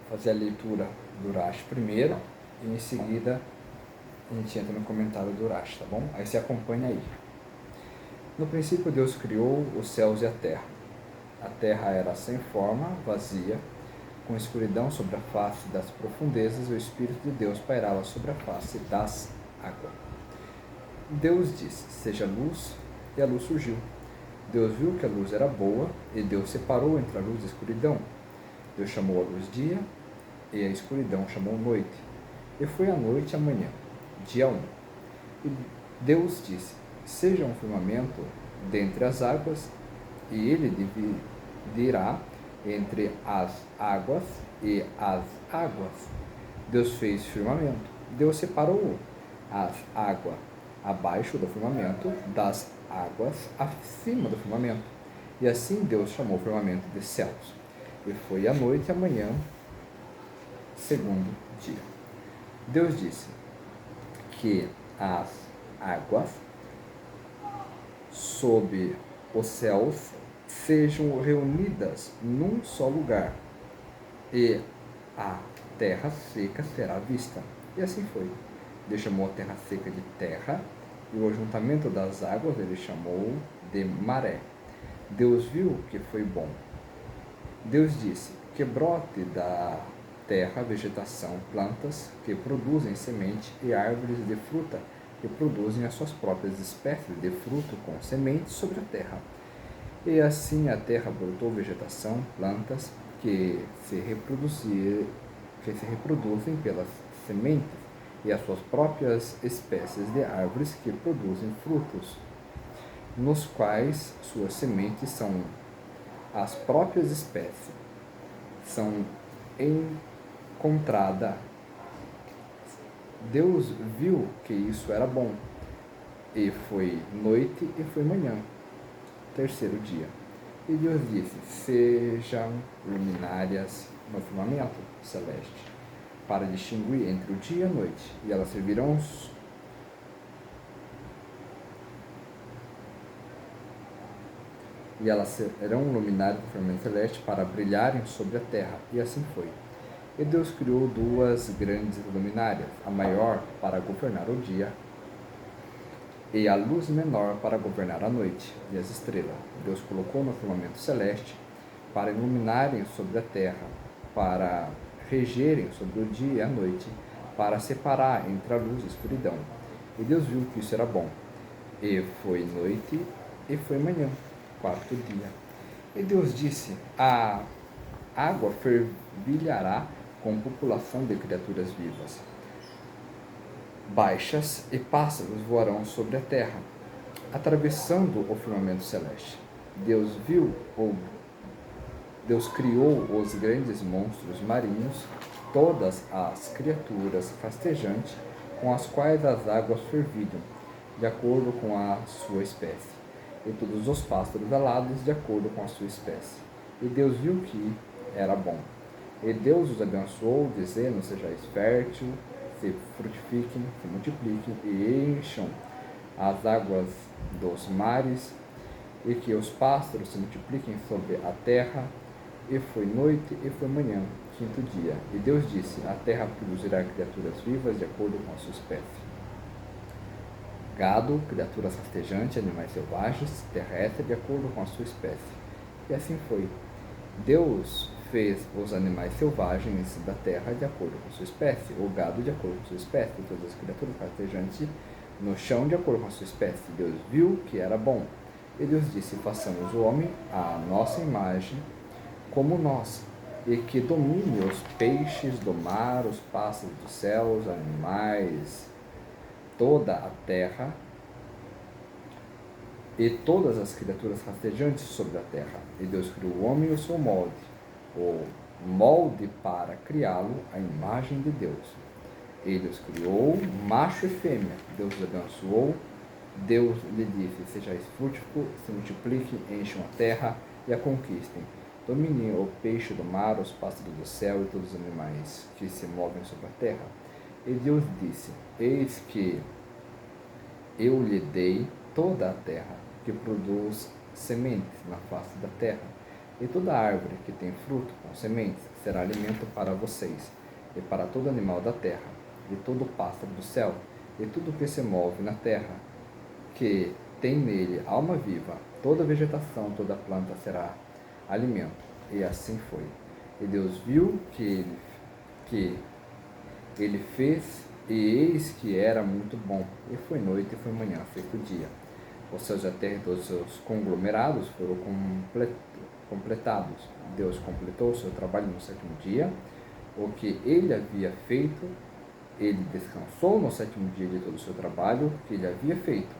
fazer a leitura do Urash primeiro e em seguida a gente entra no comentário do Urash, tá bom? Aí você acompanha aí. No princípio Deus criou os céus e a terra. A terra era sem forma, vazia, com escuridão sobre a face das profundezas, e o Espírito de Deus pairava sobre a face das águas. Deus disse: seja luz, e a luz surgiu. Deus viu que a luz era boa, e Deus separou entre a luz e a escuridão. Deus chamou a luz dia, e a escuridão chamou noite. E foi a noite e a manhã, dia 1. E Deus disse: seja um firmamento dentre as águas, e ele dividirá entre as águas e as águas. Deus fez firmamento. Deus separou as águas abaixo do firmamento das águas acima do firmamento. E assim Deus chamou o firmamento de céus. E foi a noite e a manhã, segundo dia. Deus disse que as águas sob os céus sejam reunidas num só lugar, e a terra seca será vista. E assim foi. Deus chamou a terra seca de terra, e o ajuntamento das águas ele chamou de maré. Deus viu que foi bom. Deus disse que brote da terra vegetação, plantas que produzem semente, e árvores de fruta que produzem as suas próprias espécies de fruto com sementes sobre a terra. E assim a terra brotou vegetação, plantas que se reproduzem pelas sementes, e as suas próprias espécies de árvores que produzem frutos, nos quais suas sementes são as próprias espécies, são encontradas. Deus viu que isso era bom, e foi noite e foi manhã, terceiro dia. E Deus disse: sejam luminárias no firmamento celeste, para distinguir entre o dia e a noite, e elas servirão serão luminárias no firmamento celeste para brilharem sobre a terra. E assim foi. E Deus criou duas grandes luminárias, a maior para governar o dia, e a luz menor para governar a noite e as estrelas. Deus colocou no firmamento celeste para iluminarem sobre a terra, para regerem sobre o dia e a noite, para separar entre a luz e a escuridão. E Deus viu que isso era bom. E foi noite e foi manhã, quarto dia. E Deus disse: a água fervilhará com população de criaturas vivas baixas, e pássaros voarão sobre a terra, atravessando o firmamento celeste. Deus criou os grandes monstros marinhos, todas as criaturas rastejantes, com as quais as águas fervilham, de acordo com a sua espécie, e todos os pássaros alados, de acordo com a sua espécie. E Deus viu que era bom. E Deus os abençoou, dizendo: sejais fértil, se frutifiquem, se multipliquem e encham as águas dos mares, e que os pássaros se multipliquem sobre a terra. E foi noite e foi manhã, quinto dia. E Deus disse: a terra produzirá criaturas vivas de acordo com a sua espécie. Gado, criaturas rastejantes, animais selvagens, terrestres, de acordo com a sua espécie. E assim foi. Deus fez os animais selvagens da terra de acordo com sua espécie, o gado de acordo com sua espécie, e todas as criaturas rastejantes no chão de acordo com a sua espécie. Deus viu que era bom. E Deus disse: façamos o homem à nossa imagem, como nós, e que domine os peixes do mar, os pássaros dos céus, os animais, toda a terra, e todas as criaturas rastejantes sobre a terra. E Deus criou o homem ao seu molde, o molde para criá-lo à imagem de Deus. E Deus criou macho e fêmea. Deus os abençoou. Deus lhe disse: sejais frutíferos, se multipliquem, encham a terra e a conquistem. Dominem o peixe do mar, os pássaros do céu e todos os animais que se movem sobre a terra. E Deus disse: eis que eu lhe dei toda a terra, que produz sementes na face da terra, E toda árvore que tem fruto com sementes será alimento para vocês, e para todo animal da terra, e todo pássaro do céu, e tudo que se move na terra, que tem nele alma viva, toda vegetação, toda planta será alimento. E assim foi. E Deus viu que ele fez, e eis que era muito bom. E foi noite e foi manhã, sexto dia. Os céus e a terra e todos os seus conglomerados foram completados. Deus completou o seu trabalho no sétimo dia, o que ele havia feito. Ele descansou no sétimo dia de todo o seu trabalho que ele havia feito.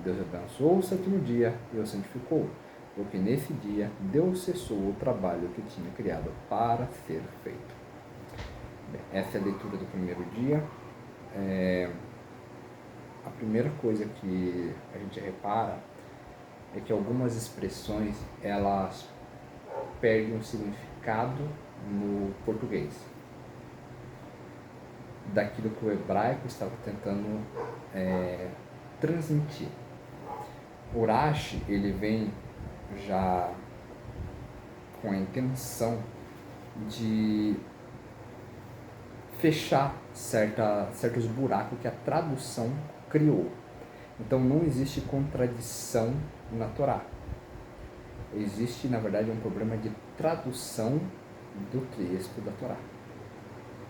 Deus abençoou o sétimo dia e o santificou, porque nesse dia Deus cessou o trabalho que tinha criado para ser feito. Bem, essa é a leitura do primeiro dia. A primeira coisa que a gente repara é que algumas expressões elas perdem o significado no português daquilo que o hebraico estava tentando transmitir. O Urashi, ele vem já com a intenção de fechar certos buracos que a tradução criou. Então não existe contradição na Torá. Existe, na verdade, um problema de tradução do texto da Torá.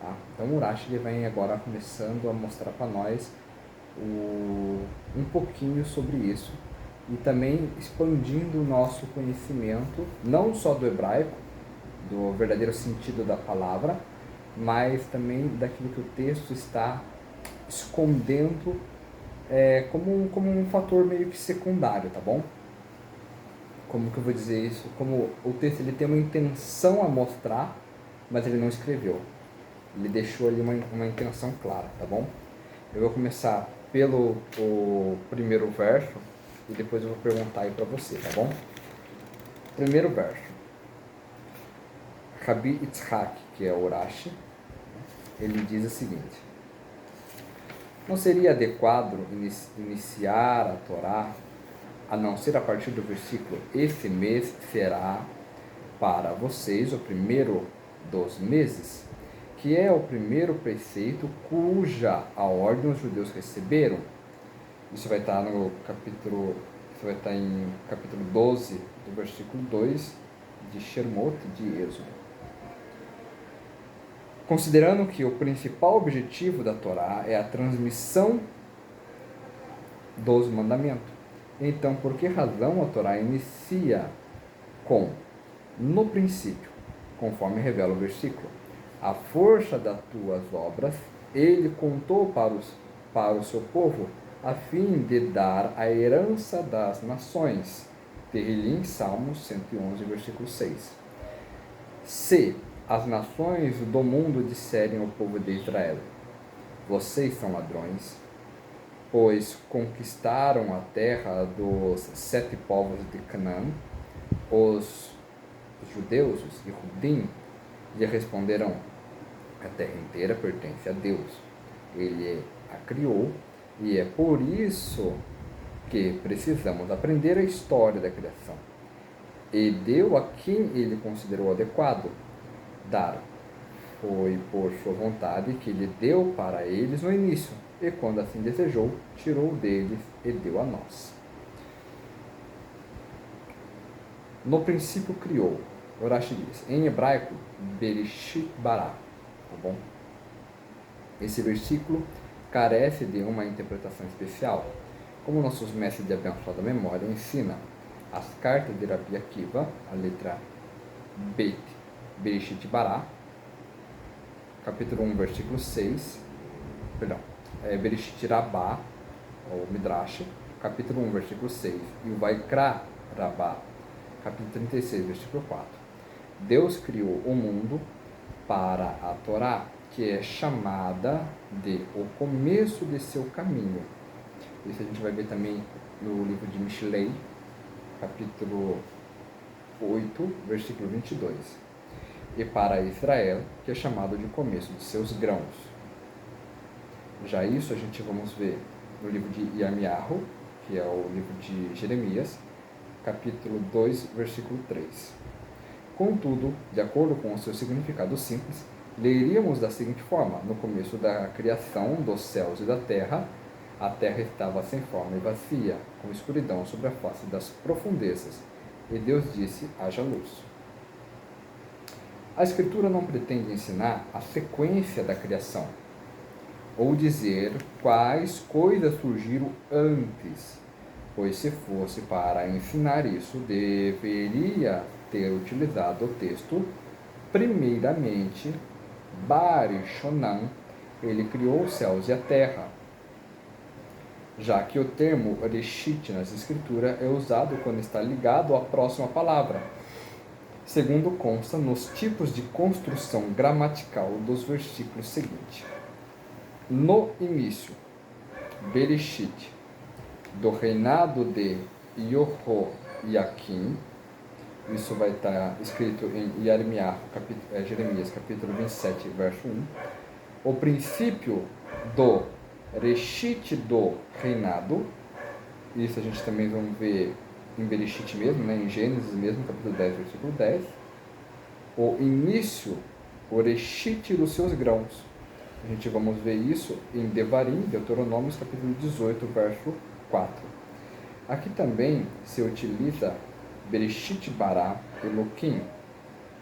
Tá? Então o Urashi ele vem agora começando a mostrar para nós um pouquinho sobre isso e também expandindo o nosso conhecimento, não só do hebraico, do verdadeiro sentido da palavra, mas também daquilo que o texto está escondendo como um fator meio que secundário, tá bom? Como que eu vou dizer isso? Como o texto ele tem uma intenção a mostrar, mas ele não escreveu. Ele deixou ali uma intenção clara, tá bom? Eu vou começar pelo primeiro verso e depois eu vou perguntar aí para você, tá bom? Primeiro verso. Rabi Yitzhak, que é o Urashi, ele diz o seguinte: não seria adequado iniciar a Torá, a não ser a partir do versículo: esse mês será para vocês o primeiro dos meses, que é o primeiro preceito cuja a ordem os judeus receberam. Isso vai estar no capítulo, isso vai estar em capítulo 12, do versículo 2 de Shemot, de Êxodo. Considerando que o principal objetivo da Torá é a transmissão dos mandamentos, então por que razão a Torá inicia com no princípio, conforme revela o versículo: a força das tuas obras ele contou para o seu povo, a fim de dar a herança das nações. Tehillim, Salmos 111, versículo 6. Se as nações do mundo disserem ao povo de Israel: vocês são ladrões, pois conquistaram a terra dos 7 povos de Canaã, os judeus, os Yehudim, lhe responderão: a terra inteira pertence a Deus. Ele a criou e é por isso que precisamos aprender a história da criação. E deu a quem ele considerou adequado dar. Foi por sua vontade que ele deu para eles no início, e quando assim desejou, tirou deles e deu a nós. No princípio criou. Urashi diz, em hebraico, Bereshit bara, tá bom? Esse versículo carece de uma interpretação especial, como nossos mestres de abençoada memória ensinam. As cartas de Rabi Akiva, a letra Bet, Bereshit bara, capítulo 1, versículo 6, Bereshit Rabá, ou Midrash, capítulo 1, versículo 6, e o Vaikra Rabá, capítulo 36, versículo 4. Deus criou o mundo para a Torá, que é chamada de o começo de seu caminho. Isso a gente vai ver também no livro de Mishlei, capítulo 8, versículo 22. E para Israel, que é chamado de começo de seus grãos. Já isso a gente vamos ver no livro de Yirmiyahu, que é o livro de Jeremias, capítulo 2, versículo 3. Contudo, de acordo com o seu significado simples, leríamos da seguinte forma: no começo da criação dos céus e da terra, a terra estava sem forma e vazia, com escuridão sobre a face das profundezas. E Deus disse: haja luz. A Escritura não pretende ensinar a sequência da criação, ou dizer quais coisas surgiram antes, pois se fosse para ensinar isso, deveria ter utilizado o texto. Primeiramente, Barishonan, ele criou os céus e a terra, já que o termo Reshit nas escrituras é usado quando está ligado à próxima palavra, segundo consta nos tipos de construção gramatical dos versículos seguintes. No início, Bereshit, do reinado de Jehoiaquim, isso vai estar escrito em Jeremias capítulo 27, verso 1. O princípio do Reshit do reinado, isso a gente também vai ver em Bereshit mesmo, né, em Gênesis mesmo, capítulo 10, versículo 10. O início, o Reshit dos seus grãos. A gente vamos ver isso em Devarim, Deuteronômios, capítulo 18, verso 4. Aqui também se utiliza Bereshit bara Elohim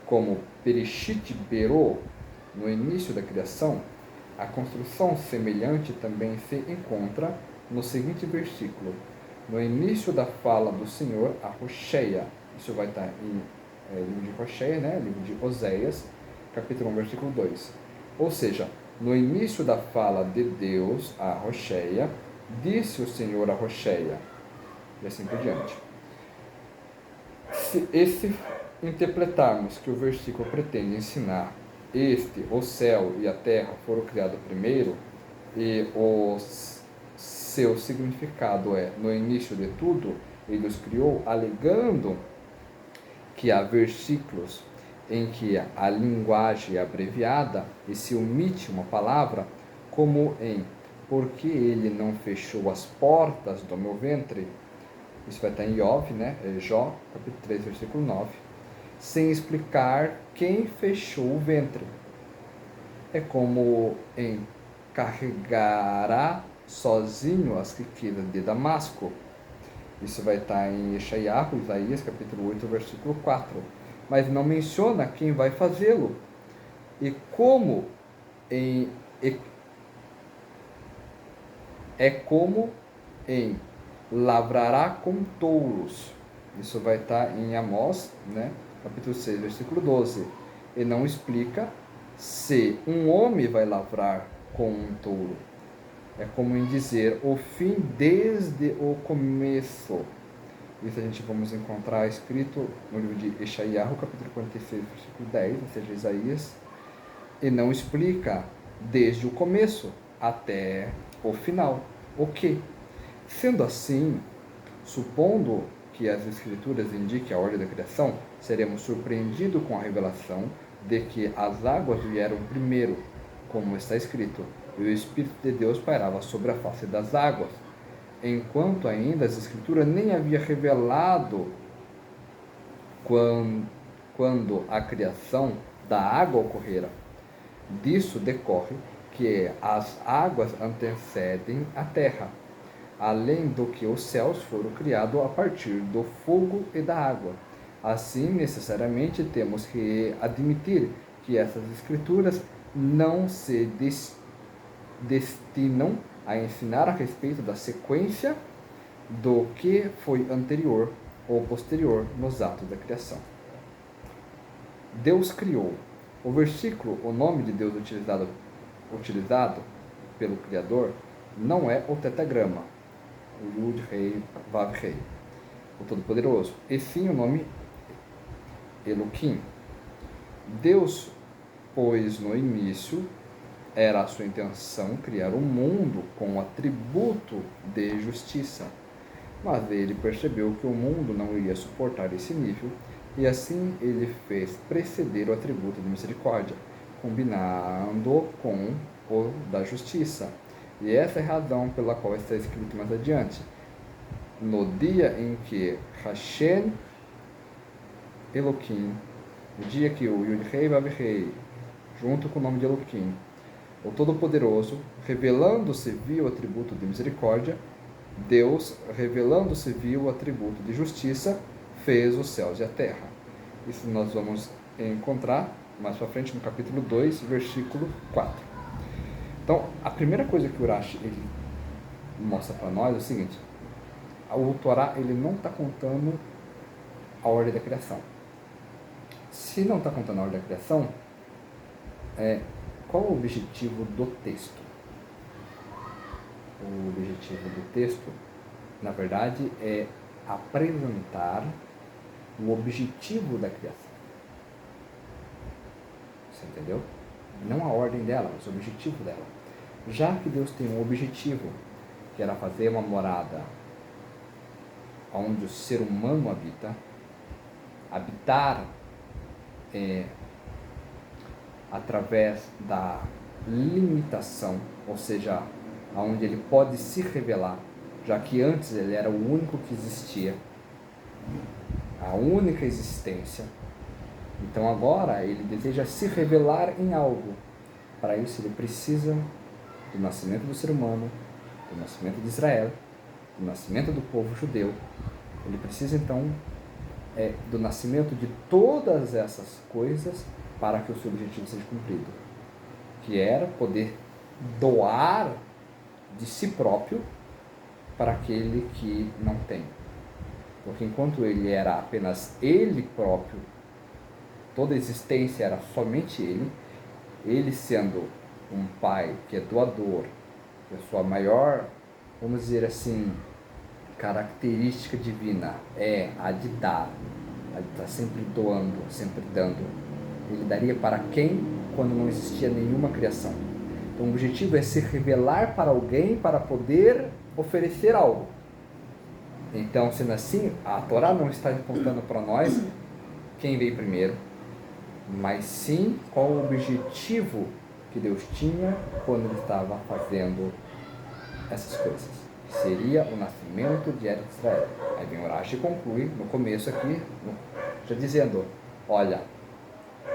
como Bereshit berou no início da criação. A construção semelhante também se encontra no seguinte versículo: no início da fala do Senhor a Rocheia. Isso vai estar em livro de Rocheia, né? Livro de Oséias, capítulo 1, versículo 2. Ou seja, no início da fala de Deus a Rocheia, disse o Senhor a Rocheia, e assim por diante. Se interpretarmos que o versículo pretende ensinar o céu e a terra foram criados primeiro, e o seu significado é no início de tudo, ele os criou, alegando que há versículos em que a linguagem é abreviada e se omite uma palavra, como em porque ele não fechou as portas do meu ventre. Isso vai estar em Iov, né? Jó, capítulo 3, versículo 9. Sem explicar quem fechou o ventre. É como em carregará sozinho as riquezas de Damasco. Isso vai estar em Isaías, capítulo 8, versículo 4. Mas não menciona quem vai fazê-lo. E como como em lavrará com touros. Isso vai estar em Amós, né? Capítulo 6, versículo 12. E não explica se um homem vai lavrar com um touro. É como em dizer o fim desde o começo. Isso a gente vamos encontrar escrito no livro de Isaías, capítulo 46, versículo 10, ou seja, Isaías. E não explica desde o começo até o final. O que? Sendo assim, supondo que as Escrituras indiquem a ordem da criação, seremos surpreendidos com a revelação de que as águas vieram primeiro, como está escrito, e o Espírito de Deus pairava sobre a face das águas, enquanto ainda as Escrituras nem havia revelado quando a criação da água ocorrera. Disso decorre que as águas antecedem a terra, além do que os céus foram criados a partir do fogo e da água. Assim, necessariamente, temos que admitir que essas escrituras não se destinam a ensinar a respeito da sequência do que foi anterior ou posterior nos atos da criação. Deus criou. O versículo, o nome de Deus utilizado pelo Criador, não é o tetragrama, o Yud, Rei, Vav, Rei, o Todo-Poderoso, e sim o nome Elohim. Deus, pois no início era a sua intenção criar um mundo com o atributo de justiça, mas ele percebeu que o mundo não iria suportar esse nível, e assim ele fez preceder o atributo de misericórdia, combinando com o da justiça. E essa é a razão pela qual está escrito mais adiante: no dia em que Hashem Elohim O dia que o Yud-Rei Vav-Rei, junto com o nome de Elohim, o Todo-Poderoso, revelando-se via o atributo de misericórdia, Deus, revelando-se via o atributo de justiça, fez os céus e a terra. Isso nós vamos encontrar mais para frente no capítulo 2, versículo 4. Então, a primeira coisa que o Urashi ele mostra para nós é o seguinte: o Torá ele não está contando a ordem da criação. Se não está contando a ordem da criação, qual o objetivo do texto? O objetivo do texto, na verdade, é apresentar o objetivo da criação. Você entendeu? Não a ordem dela, mas o objetivo dela. Já que Deus tem um objetivo, que era fazer uma morada onde o ser humano habita, habitar através da limitação, ou seja, onde ele pode se revelar, já que antes ele era o único que existia, a única existência. Então agora ele deseja se revelar em algo. Para isso ele precisa do nascimento do ser humano, do nascimento de Israel, do nascimento do povo judeu. Ele precisa então do nascimento de todas essas coisas para que o seu objetivo seja cumprido, que era poder doar de si próprio para aquele que não tem. Porque enquanto ele era apenas ele próprio, toda a existência era somente ele sendo um pai que é doador, que a sua maior, vamos dizer assim, característica divina é a de dar, a de estar sempre doando, sempre dando. Ele daria para quem quando não existia nenhuma criação? Então o objetivo é se revelar para alguém para poder oferecer algo. Então, sendo assim, a Torá não está contando para nós quem veio primeiro, mas sim qual o objetivo que Deus tinha quando ele estava fazendo essas coisas. Seria o nascimento de Eretz Israel. Aí vem o Rashi e conclui no começo aqui, já dizendo: olha,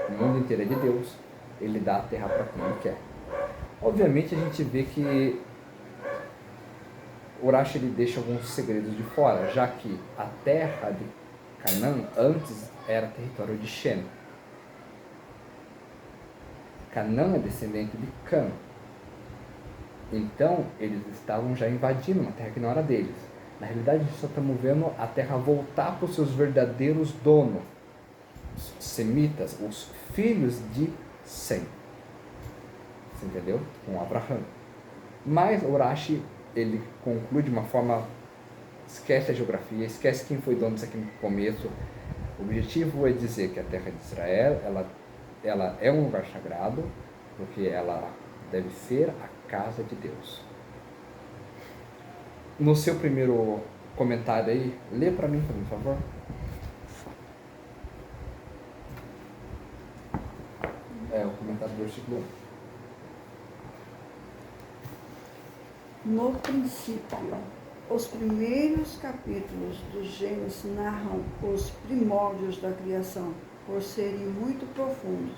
o mundo inteiro é de Deus, ele dá a terra para quem ele quer. Obviamente a gente vê que o Rashi ele deixa alguns segredos de fora, já que a terra de Canaã antes era território de Shem. Canaã é descendente de Cã. Então, eles estavam já invadindo uma terra que não era deles. Na realidade, só estamos vendo a terra voltar para os seus verdadeiros donos, os semitas, os filhos de Sem. Você entendeu? Com Abraão. Mas o Rashi, ele conclui de uma forma, esquece a geografia, esquece quem foi dono disso aqui no começo. O objetivo é dizer que a terra de Israel, ela é um lugar sagrado, porque ela deve ser a casa de Deus. No seu primeiro comentário aí, lê para mim, por favor. O comentário do versículo 1. No princípio, os primeiros capítulos do Gênesis narram os primórdios da criação, por serem muito profundos.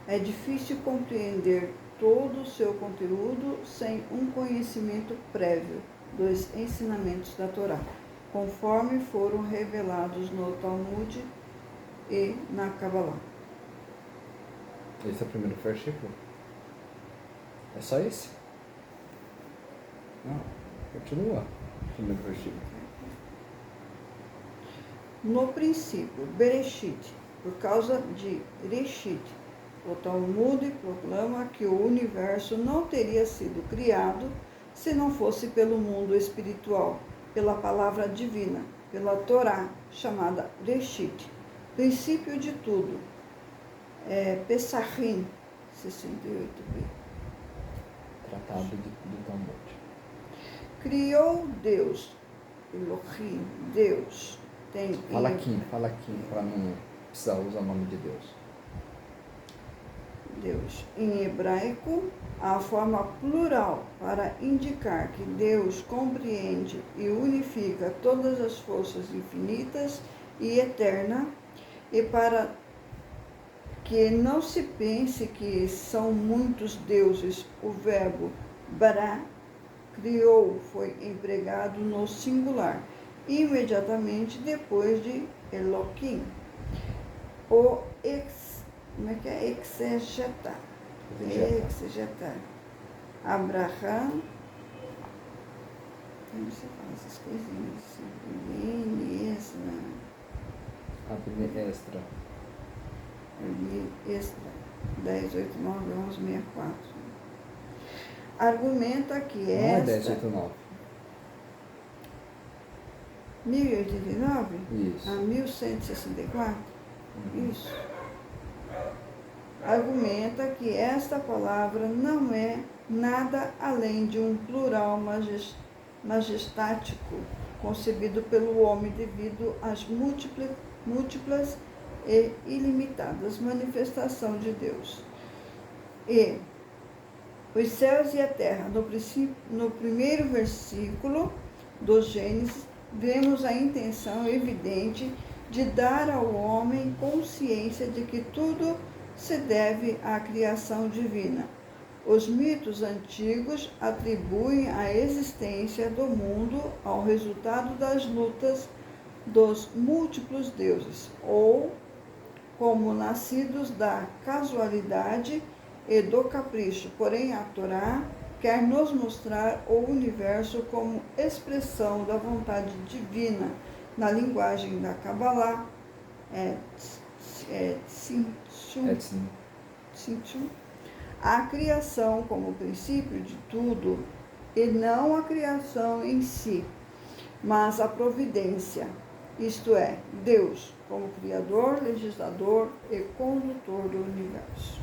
É difícil compreender todo o seu conteúdo sem um conhecimento prévio dos ensinamentos da Torá, conforme foram revelados no Talmud e na Kabbalah. Esse é o primeiro versículo? É só esse? Não, continua o primeiro versículo. No princípio, Bereshit, por causa de Reshit, o Talmud proclama que o universo não teria sido criado se não fosse pelo mundo espiritual, pela palavra divina, pela Torá, chamada Reshit, princípio de tudo. Pesachim, 68b. Tratado do Talmud. Criou Deus, Elohim, Deus. Fala aqui, para não precisar usar o nome de Deus. Em hebraico, a forma plural para indicar que Deus compreende e unifica todas as forças infinitas e eternas, e para que não se pense que são muitos deuses. O verbo bara, criou, foi empregado no singular, imediatamente depois de Elohim. Como é que é? Exegetar. Abraham. Como você fala essas coisinhas assim? Extra. 10, 8, 9, 11, 64. Argumenta que Não é 10, 8, 9. 1089? Isso. A 1164? Isso. Argumenta que esta palavra não é nada além de um plural majestático concebido pelo homem devido às múltiplas e ilimitadas manifestações de Deus. E os céus e a terra, no primeiro versículo do Gênesis, vemos a intenção evidente de dar ao homem consciência de que tudo se deve à criação divina. Os mitos antigos atribuem a existência do mundo ao resultado das lutas dos múltiplos deuses, ou como nascidos da casualidade e do capricho. Porém, a Torá quer nos mostrar o universo como expressão da vontade divina. Na linguagem da Kabbalah, a criação como princípio de tudo, e não a criação em si, mas a providência, isto é, Deus como criador, legislador e condutor do universo.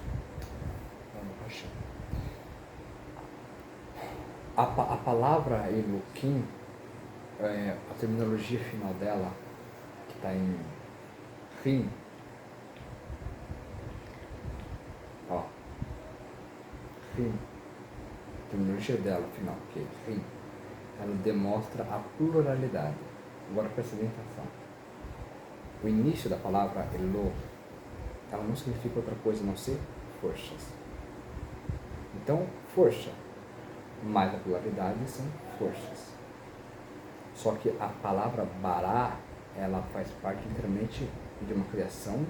A palavra Elohim, a terminologia final dela, que está em Rim, Rim, a terminologia dela final, que é Rim, ela demonstra a pluralidade. Agora presta bem atenção. O início da palavra Elo, ela não significa outra coisa a não ser forças. Então, força mais a pluralidade são forças. Só que a palavra Bará, ela faz parte inteiramente de uma criação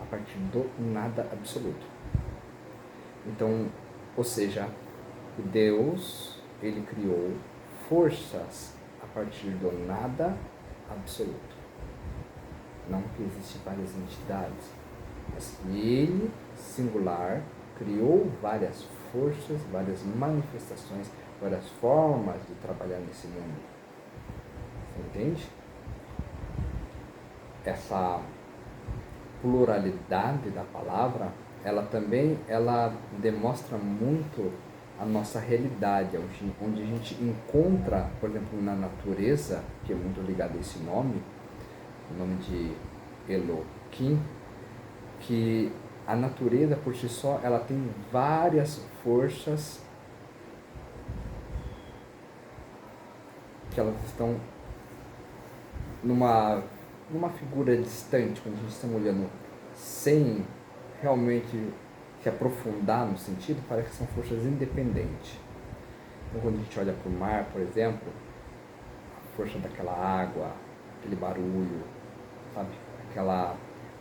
a partir do nada absoluto. Então, ou seja, Deus, ele criou forças a partir do nada absoluto. Não que existem várias entidades, mas ele, singular, criou várias forças, várias manifestações, várias formas de trabalhar nesse mundo. Você entende? Essa pluralidade da palavra, ela também demonstra muito a nossa realidade, onde a gente encontra, por exemplo, na natureza, que é muito ligado a esse nome, o nome de Elohim, que a natureza por si só, ela tem várias forças que elas estão numa figura distante, quando a gente está olhando sem realmente se aprofundar no sentido, parece que são forças independentes. Então, quando a gente olha para o mar, por exemplo, a força daquela água, aquele barulho, sabe? Aquela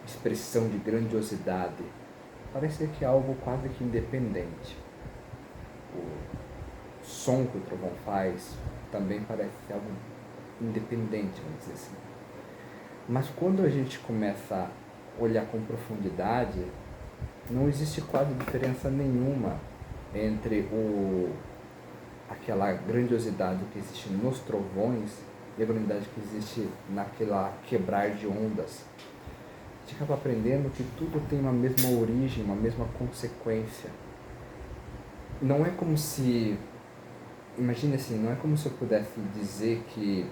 expressão de grandiosidade, parece que é algo quase que independente. O som que o trovão faz também parece ser algo independente, vamos dizer assim. Mas quando a gente começa a olhar com profundidade, não existe quase diferença nenhuma entre aquela grandiosidade que existe nos trovões e a grandiosidade que existe naquela quebrar de ondas. A gente acaba aprendendo que tudo tem uma mesma origem, uma mesma consequência. Não é como se, imagine assim, não é como se eu pudesse dizer que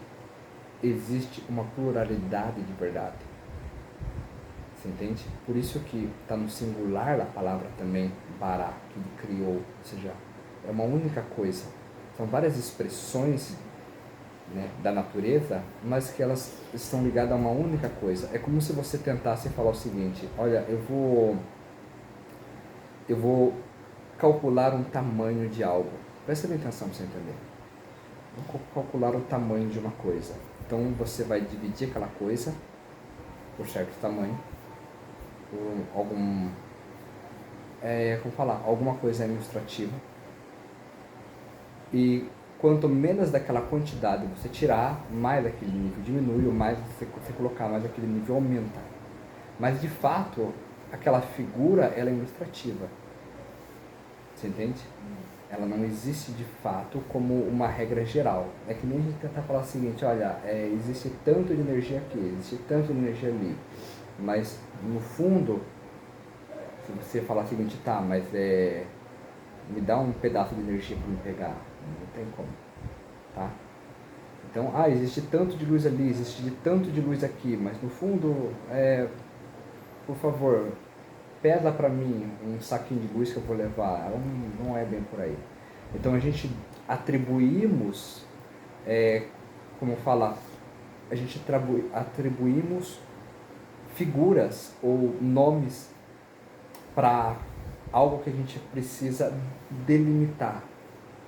existe uma pluralidade de verdade. Você entende? Por isso que está no singular a palavra também, bara, que ele criou, ou seja, é uma única coisa. São várias expressões, né, da natureza, mas que elas estão ligadas a uma única coisa. É como se você tentasse falar o seguinte: olha, eu vou eu vou calcular um tamanho de algo. Presta bem atenção para você entender. Vou calcular o tamanho de uma coisa. Então você vai dividir aquela coisa por certo tamanho, por alguma coisa ilustrativa. E quanto menos daquela quantidade você tirar, mais aquele nível diminui, ou mais você colocar, mais aquele nível aumenta. Mas de fato, aquela figura ela é ilustrativa. Você entende? Ela não existe de fato como uma regra geral. É que nem a gente tentar falar o seguinte, olha, existe tanto de energia aqui, existe tanto de energia ali. Mas no fundo, se você falar o seguinte, tá, mas me dá um pedaço de energia para me pegar, não tem como, tá? Então, existe tanto de luz ali, existe tanto de luz aqui, mas no fundo, por favor, pesa para mim um saquinho de luz que eu vou levar. Ela não é bem por aí. Então a gente atribuímos, atribuímos figuras ou nomes para algo que a gente precisa delimitar,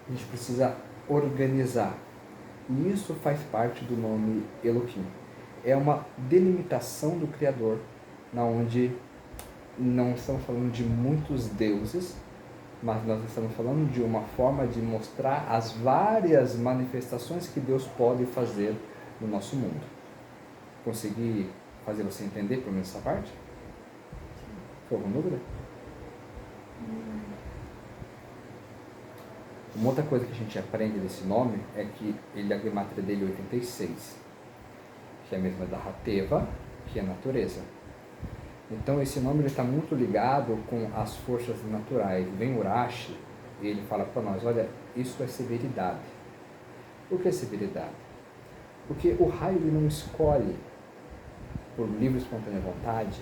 a gente precisa organizar. E isso faz parte do nome Elohim. É uma delimitação do Criador, na onde não estamos falando de muitos deuses, mas nós estamos falando de uma forma de mostrar as várias manifestações que Deus pode fazer no nosso mundo. Consegui fazer você entender pelo menos essa parte? Foi alguma dúvida? Uma outra coisa que a gente aprende desse nome é que a gematria dele é 86, que é a mesma da Hateva, que é a natureza. Então esse nome está muito ligado com as forças naturais. Vem Urashi e ele fala para nós, olha, isso é severidade. Por que severidade? Porque o raio ele não escolhe por livre e espontânea vontade,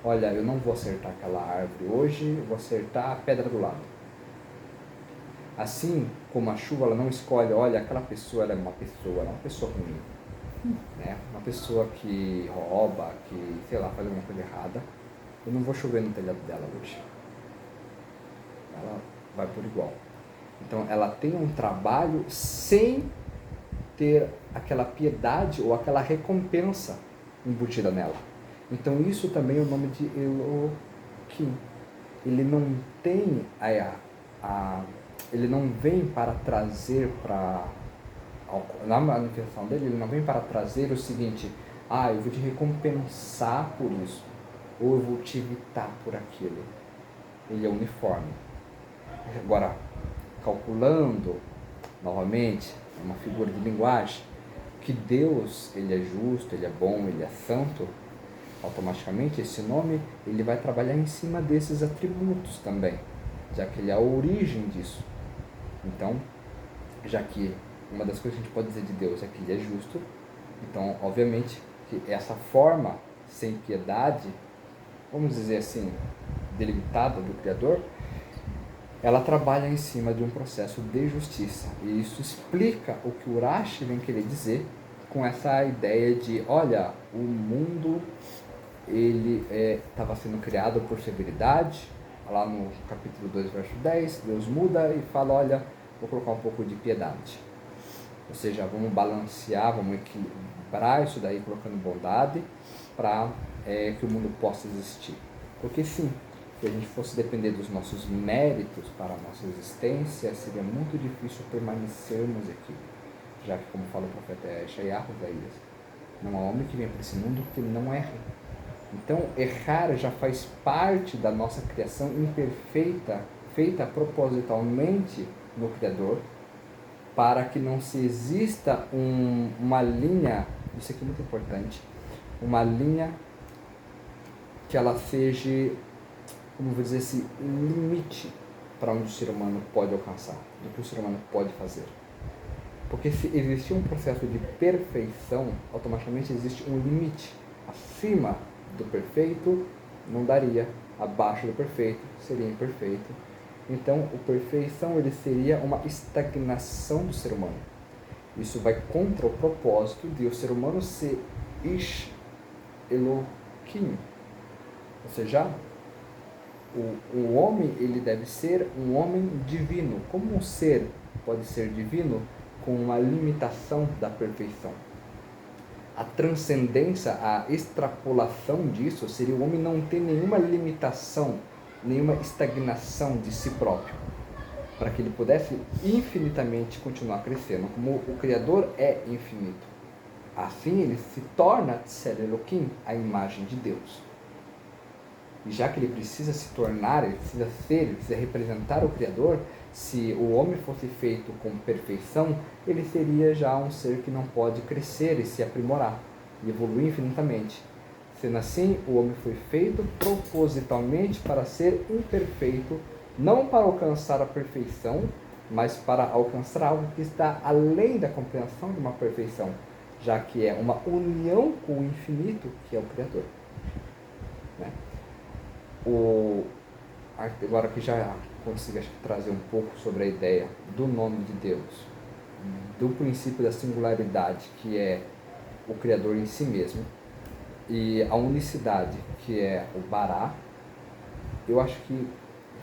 olha, eu não vou acertar aquela árvore hoje, eu vou acertar a pedra do lado. Assim como a chuva ela não escolhe, olha, aquela pessoa ela é uma pessoa ruim, né? Uma pessoa que rouba, que, sei lá, faz alguma coisa errada, eu não vou chover no telhado dela hoje. Ela vai por igual. Então ela tem um trabalho sem ter aquela piedade ou aquela recompensa embutida nela. Então isso também é o nome de Elohim. Ele não tem ele não vem para trazer na manifestação dele, ele não vem para trazer o seguinte, eu vou te recompensar por isso, ou eu vou te evitar por aquilo. Ele é uniforme. Agora, calculando novamente, uma figura de linguagem, que Deus, ele é justo, ele é bom, ele é santo, automaticamente esse nome ele vai trabalhar em cima desses atributos também, já que ele é a origem disso. Então, já que uma das coisas que a gente pode dizer de Deus é que ele é justo, então obviamente que essa forma sem piedade, vamos dizer assim, delimitada do Criador, ela trabalha em cima de um processo de justiça. E isso explica o que o Urashi vem querer dizer com essa ideia de, olha, o mundo ele estava sendo criado por severidade. Lá no capítulo 2, verso 10, Deus muda e fala, olha, vou colocar um pouco de piedade. Ou seja, vamos balancear, vamos equilibrar isso daí, colocando bondade, para que o mundo possa existir. Porque sim, se a gente fosse depender dos nossos méritos para a nossa existência, seria muito difícil permanecermos aqui. Já que, como fala o profeta Yeshayahu, não há homem que venha para esse mundo que não erre. Então, errar já faz parte da nossa criação imperfeita, feita propositalmente no Criador, para que não se exista uma linha, isso aqui é muito importante, uma linha que ela seja, como vou dizer assim, um limite para onde o ser humano pode alcançar, do que o ser humano pode fazer. Porque se existir um processo de perfeição, automaticamente existe um limite. Acima do perfeito não daria, abaixo do perfeito seria imperfeito. Então, a perfeição ele seria uma estagnação do ser humano. Isso vai contra o propósito de o ser humano ser Ish Elohim. Ou seja, o homem ele deve ser um homem divino. Como um ser pode ser divino com uma limitação da perfeição? A transcendência, a extrapolação disso seria o homem não ter nenhuma limitação, nenhuma estagnação de si próprio, para que ele pudesse infinitamente continuar crescendo, como o Criador é infinito. Assim ele se torna Tselem Elohim, a imagem de Deus. E já que ele precisa se tornar, ele precisa representar o Criador, se o homem fosse feito com perfeição, ele seria já um ser que não pode crescer e se aprimorar, e evoluir infinitamente. Sendo assim, o homem foi feito propositalmente para ser imperfeito, não para alcançar a perfeição, mas para alcançar algo que está além da compreensão de uma perfeição, já que é uma união com o infinito, que é o Criador. Né? Agora que já consigo trazer um pouco sobre a ideia do nome de Deus, do princípio da singularidade, que é o Criador em si mesmo, e a unicidade, que é o Bará, eu acho que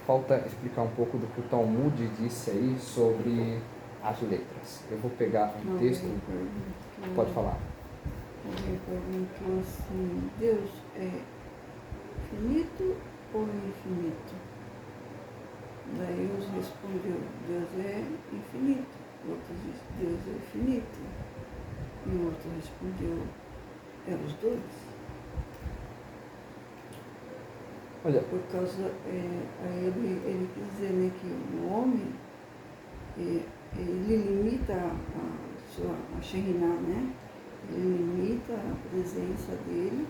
falta explicar um pouco do que o Talmud disse aí sobre as letras. Eu vou pegar um texto. Pode falar. Alguém perguntou assim, Deus é finito ou infinito? Daí uns respondeu, Deus é infinito. Outros disse, Deus é finito. E o outro respondeu, é os dois. Olha, por causa, ele quis dizer, né, que o homem, ele limita a Shekhinah, né? Ele limita a presença dele.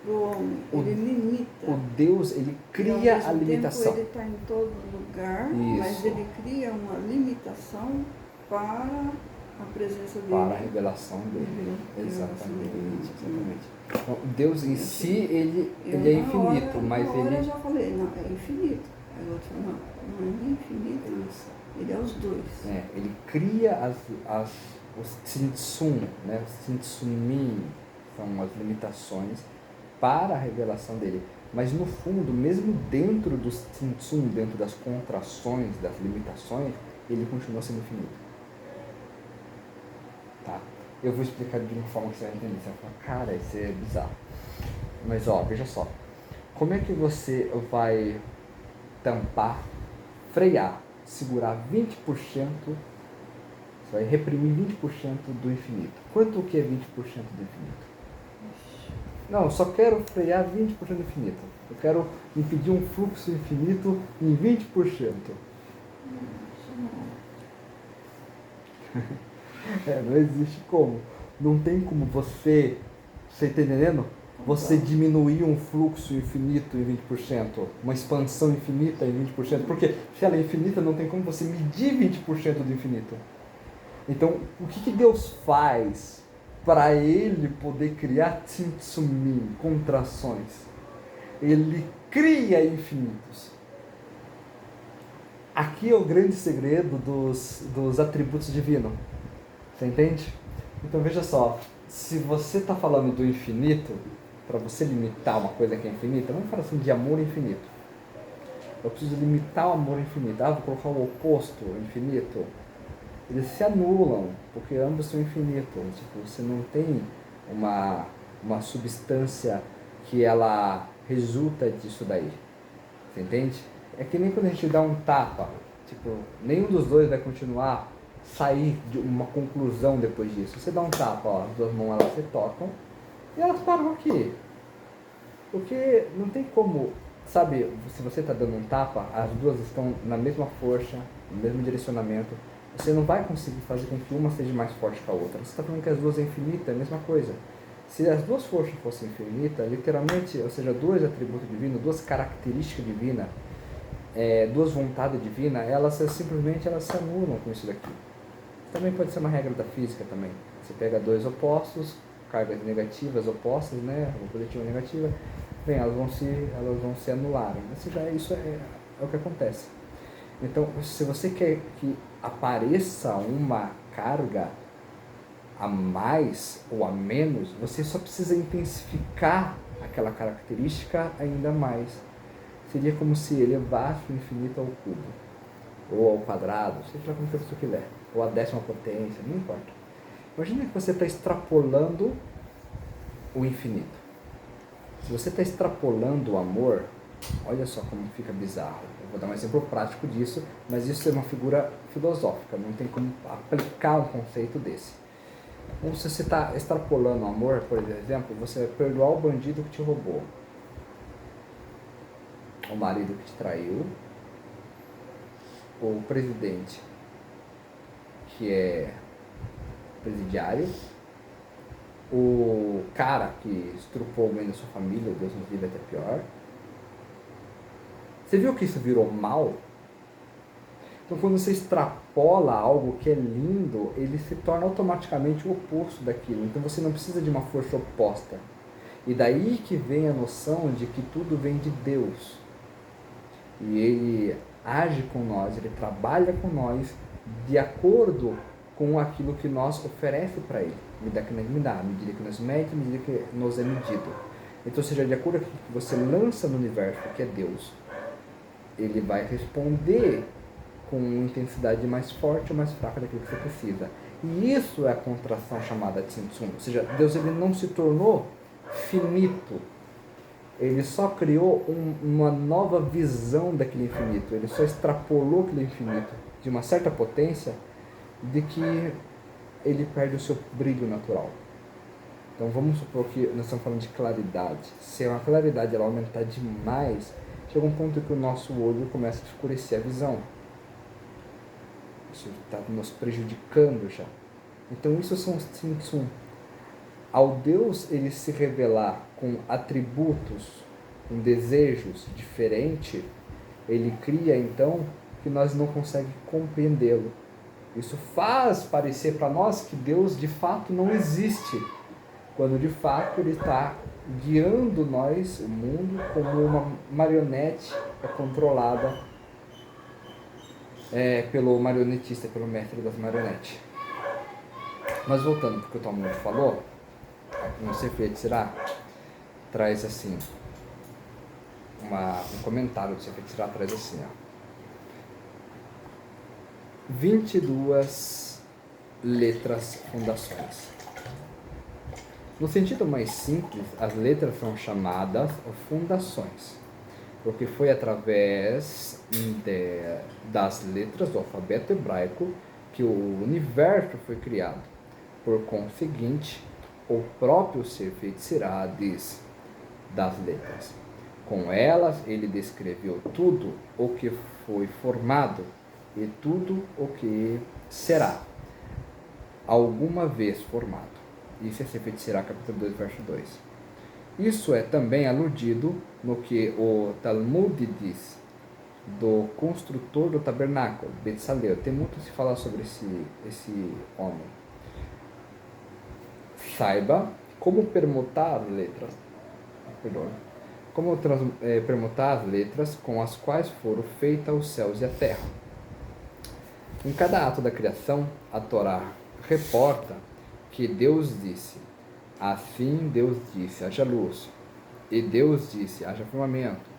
Pro homem, ele limita. O Deus, ele cria a limitação. Ele está em todo lugar, Isso. mas ele cria uma limitação para a presença dele. Para a revelação dele. Exatamente. Então, Deus em si, ele é infinito, mas ele... Eu já falei, não, é infinito. Aí o outro falou, não é nem infinito, ele é os dois. Ele cria os tzimtzum, né? Os tzimtzumim são as limitações para a revelação dele. Mas no fundo, mesmo dentro dos tzimtzum, dentro das contrações, das limitações, ele continua sendo infinito. Tá? Eu vou explicar de uma forma que você vai entender. Você vai falar, cara, isso é bizarro. Mas ó, veja só. Como é que você vai tampar, frear, segurar 20%, você vai reprimir 20% do infinito? Quanto que é 20% do infinito? Não, eu só quero frear 20% do infinito. Eu quero impedir um fluxo infinito em 20%. Não existe como. Não tem como você está entendendo? Você diminuir um fluxo infinito em 20%, uma expansão infinita em 20%, porque se ela é infinita, não tem como você medir 20% do infinito. Então, o que Deus faz para ele poder criar tzimtzumim, contrações? Ele cria infinitos. Aqui é o grande segredo dos atributos divinos. Você entende? Então veja só, se você está falando do infinito, para você limitar uma coisa que é infinita, vamos falar assim de amor infinito. Eu preciso limitar o amor infinito. Vou colocar o oposto, o infinito. Eles se anulam, porque ambos são infinitos. Tipo, você não tem uma substância que ela resulta disso daí. Você entende? É que nem quando a gente dá um tapa. Tipo, nenhum dos dois vai continuar, sair de uma conclusão depois disso. Você dá um tapa, ó, as duas mãos elas se tocam e elas param aqui. Porque não tem como, sabe, se você está dando um tapa, as duas estão na mesma força, no mesmo direcionamento. Você não vai conseguir fazer com que uma seja mais forte que a outra. Você está falando que as duas é infinita, é a mesma coisa. Se as duas forças fossem infinitas, literalmente, ou seja, dois atributos divinos, duas características divinas, duas vontades divinas, elas simplesmente se anulam com isso daqui. Também pode ser uma regra da física também. Você pega dois opostos, cargas negativas opostas, né, positiva e negativa, elas vão se anular. Isso é o que acontece. Então, se você quer que apareça uma carga a mais ou a menos, você só precisa intensificar aquela característica ainda mais. Seria como se elevasse o infinito ao cubo, ou ao quadrado, seja como você quiser, ou à 10ª potência, não importa. Imagina que você está extrapolando o infinito. Se você está extrapolando o amor, olha só como fica bizarro. Eu vou dar um exemplo prático disso, mas isso é uma figura filosófica, não tem como aplicar um conceito desse. Então, se você está extrapolando o amor, por exemplo, você vai perdoar o bandido que te roubou, o marido que te traiu, o presidente que é presidiário, o cara que estrupou alguém da sua família, Deus nos livre, até pior. Você viu que isso virou mal? Então, quando você extrapola algo que é lindo, ele se torna automaticamente o oposto daquilo. Então, você não precisa de uma força oposta. E daí que vem a noção de que tudo vem de Deus. E Ele age com nós, Ele trabalha com nós de acordo com aquilo que nós oferece para Ele. Medida que nos dá, medida que nos mede, medida que nos é medido. Então, seja de acordo com o que você lança no universo, que é Deus, Ele vai responder com intensidade mais forte ou mais fraca daquilo que você precisa. E isso é a contração chamada Tsimtsum. Ou seja, Deus ele não se tornou finito. Ele só criou uma nova visão daquele infinito. Ele só extrapolou aquele infinito de uma certa potência de que ele perde o seu brilho natural. Então vamos supor que nós estamos falando de claridade. Se a claridade ela aumentar demais, chega um ponto que o nosso olho começa a escurecer a visão. Isso está nos prejudicando já. Então isso são os Tsimtsum. Ao Deus ele se revelar com atributos, com desejos diferentes, ele cria então que nós não conseguimos compreendê-lo. Isso faz parecer para nós que Deus de fato não existe, quando de fato ele está guiando nós, o mundo, como uma marionete controlada pelo marionetista, pelo mestre das marionetes. Mas voltando para o que o Talmud falou, no Sefer Yetzirah traz assim, um comentário do Sefer Yetzirah traz assim, 22 letras fundações. No sentido mais simples, as letras são chamadas fundações, porque foi através das letras do alfabeto hebraico que o universo foi criado. Por conseguinte, o próprio Sefer Yetzirah diz das letras. Com elas ele descreveu tudo o que foi formado e tudo o que será alguma vez formado. Isso é Sefer Yetzirah, capítulo 2, verso 2. Isso é também aludido no que o Talmud diz do construtor do tabernáculo, Betzalel. Tem muito a se falar sobre esse homem. Saiba como permutar as letras, permutar as letras com as quais foram feitas os céus e a terra. Em cada ato da criação, a Torá reporta que Deus disse, assim Deus disse, haja luz, e Deus disse, haja firmamento,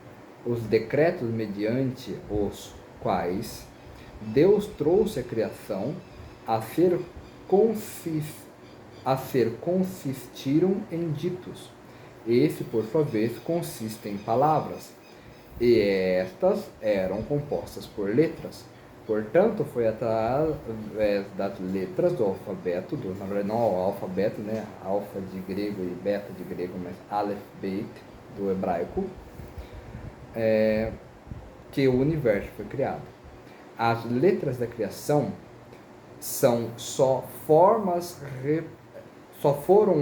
os decretos mediante os quais Deus trouxe a criação a ser consistiram em ditos. Esse, por sua vez, consiste em palavras, e estas eram compostas por letras. Portanto, foi através das letras do alfabeto, na verdade não o alfabeto, né? Alfa de grego e beta de grego, mas Aleph, Beit do hebraico, que o universo foi criado. As letras da criação só foram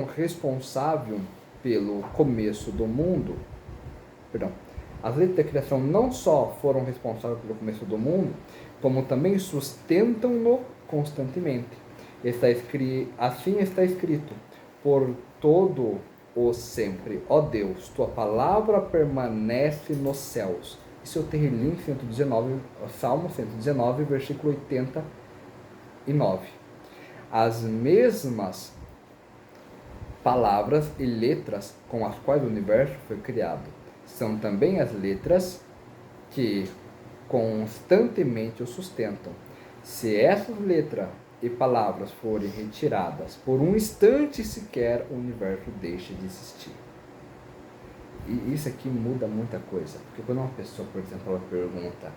responsáveis pelo começo do mundo. As letras da criação não só foram responsáveis pelo começo do mundo, como também sustentam-no constantemente. Assim está escrito, por todo o sempre, ó Deus, tua palavra permanece nos céus. Isso é o Tehillim 119, Salmo 119, versículo 89. As mesmas palavras e letras com as quais o universo foi criado. São também as letras que constantemente o sustentam. Se essas letras e palavras forem retiradas por um instante sequer, o universo deixa de existir. E isso aqui muda muita coisa. Porque quando uma pessoa, por exemplo, ela pergunta,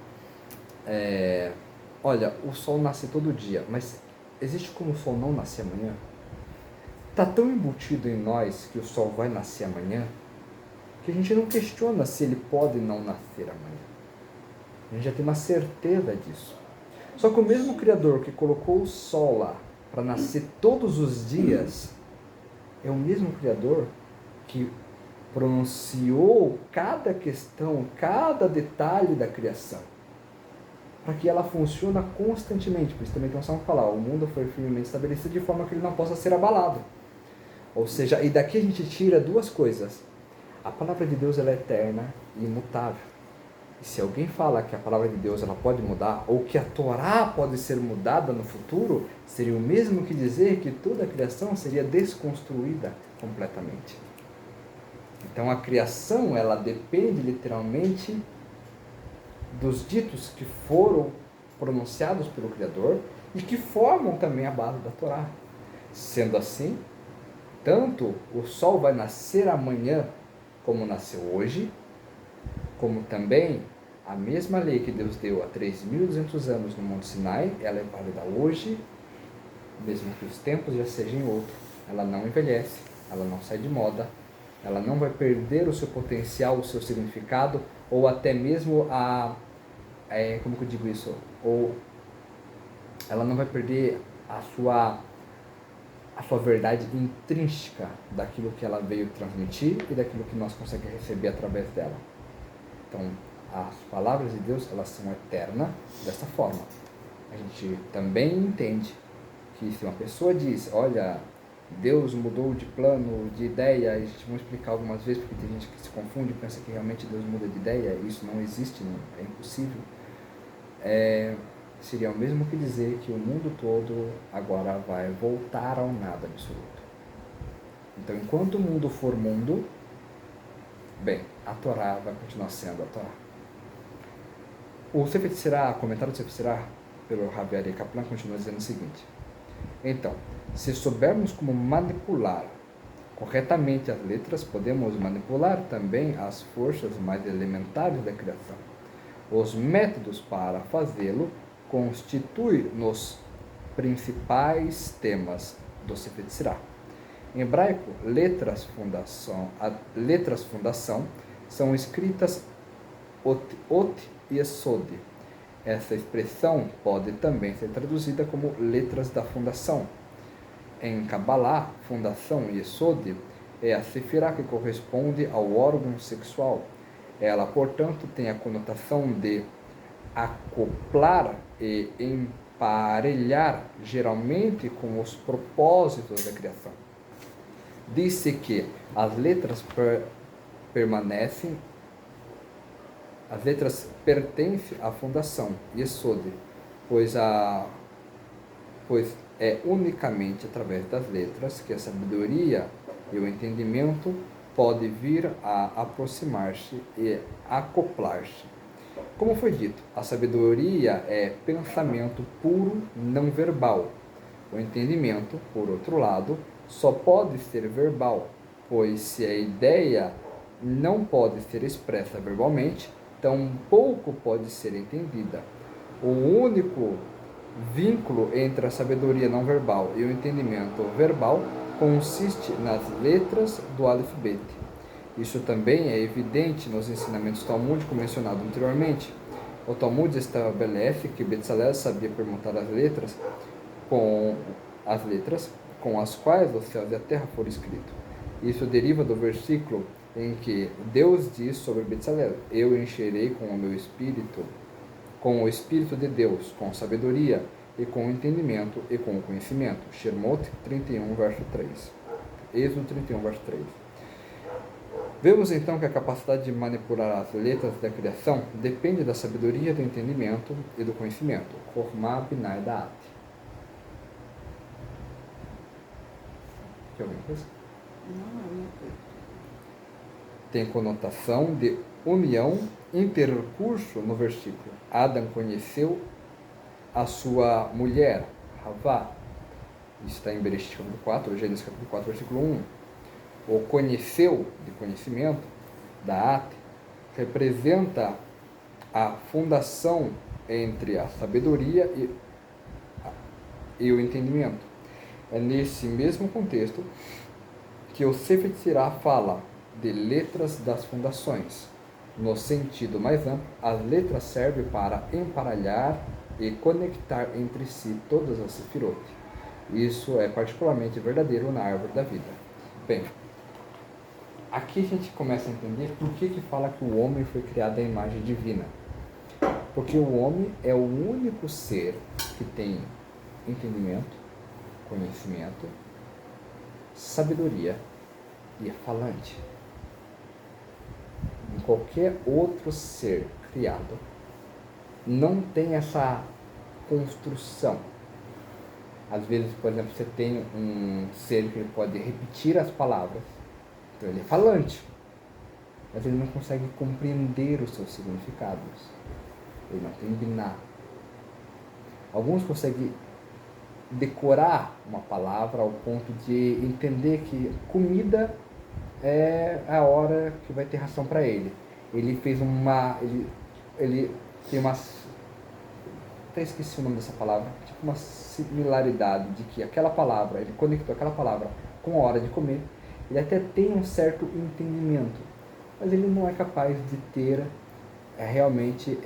olha, o sol nasce todo dia, mas existe como o sol não nascer amanhã? Está tão embutido em nós que o sol vai nascer amanhã, que a gente não questiona se ele pode não nascer amanhã. A gente já tem uma certeza disso. Só que o mesmo Criador que colocou o sol lá para nascer todos os dias, é o mesmo Criador que pronunciou cada questão, cada detalhe da criação, para que ela funcione constantemente. Por isso também tem um salmo que fala, o mundo foi firmemente estabelecido de forma que ele não possa ser abalado. Ou seja, e daqui a gente tira duas coisas. A palavra de Deus ela é eterna e imutável. E se alguém fala que a palavra de Deus ela pode mudar, ou que a Torá pode ser mudada no futuro, seria o mesmo que dizer que toda a criação seria desconstruída completamente. Então a criação ela depende literalmente dos ditos que foram pronunciados pelo Criador e que formam também a base da Torá. Sendo assim, tanto o sol vai nascer amanhã como nasceu hoje, como também a mesma lei que Deus deu há 3.200 anos no Monte Sinai, ela é válida hoje, mesmo que os tempos já sejam outros. Ela não envelhece, ela não sai de moda, ela não vai perder o seu potencial, o seu significado, ou até mesmo como que eu digo isso? Ou ela não vai perder a sua verdade intrínseca daquilo que ela veio transmitir e daquilo que nós conseguimos receber através dela. Então, as palavras de Deus, elas são eternas dessa forma. A gente também entende que se uma pessoa diz, olha, Deus mudou de plano, de ideia, a gente vai explicar algumas vezes, porque tem gente que se confunde e pensa que realmente Deus muda de ideia, isso não existe, não, é impossível. Seria o mesmo que dizer que o mundo todo agora vai voltar ao nada absoluto. Então, enquanto o mundo for mundo, bem, a Torá vai continuar sendo a Torá. O Sefer Tzirah, comentário do Sefer Tzirah, pelo Rabi Ari Kaplan, continua dizendo o seguinte: então, se soubermos como manipular corretamente as letras, podemos manipular também as forças mais elementares da criação. Os métodos para fazê-lo constituem nos principais temas do Sefer Tzirah. Em hebraico, letras fundação são escritas ot e esod. Essa expressão pode também ser traduzida como letras da fundação. Em Kabbalah, fundação e esod é a sefirá que corresponde ao órgão sexual. Ela, portanto, tem a conotação de acoplar e emparelhar, geralmente com os propósitos da criação. Diz-se que as letras pertencem à fundação, Yesod, pois é unicamente através das letras que a sabedoria e o entendimento pode vir a aproximar-se e acoplar-se. Como foi dito, a sabedoria é pensamento puro não verbal. O entendimento, por outro lado, só pode ser verbal, pois se a ideia não pode ser expressa verbalmente, tampouco pode ser entendida. O único vínculo entre a sabedoria não verbal e o entendimento verbal consiste nas letras do alfabeto. Isso também é evidente nos ensinamentos talmúdicos mencionados anteriormente. O Talmud estabelece que Betzalel sabia permutar as letras com as quais os céus e a terra foram escritos. Isso deriva do versículo em que Deus diz sobre Betzalel: eu encherei com o meu espírito, com o espírito de Deus, com sabedoria e com o entendimento e com o conhecimento. Shemot 31, verso 3. Êxodo 31, verso 3. Vemos então que a capacidade de manipular as letras da criação depende da sabedoria, do entendimento e do conhecimento. Chokhmah binah da'at. Quer alguma coisa? Não é uma coisa. Tem conotação de união, intercurso no versículo. Adão conheceu a sua mulher, Havá. Isso está em Bereshit capítulo 4, Gênesis capítulo 4, versículo 1. O conheceu, de conhecimento, da ate, representa a fundação entre a sabedoria e o entendimento. É nesse mesmo contexto que o Sefer Tzirá fala de letras das fundações. No sentido mais amplo, as letras servem para emparelhar e conectar entre si todas as sefirot. Isso é particularmente verdadeiro na árvore da vida. Bem, aqui a gente começa a entender por que fala que o homem foi criado à imagem divina. Porque o homem é o único ser que tem entendimento, conhecimento, sabedoria e é falante. Em qualquer outro ser criado não tem essa construção. Às vezes, por exemplo, você tem um ser que pode repetir as palavras, então ele é falante, mas ele não consegue compreender os seus significados. Ele não tem biná. Alguns conseguem decorar uma palavra ao ponto de entender que comida é a hora que vai ter ração para ele. Ele fez ele tem uma, até esqueci o nome dessa palavra, tipo uma similaridade de que aquela palavra, ele conectou aquela palavra com a hora de comer, ele até tem um certo entendimento, mas ele não é capaz de ter realmente,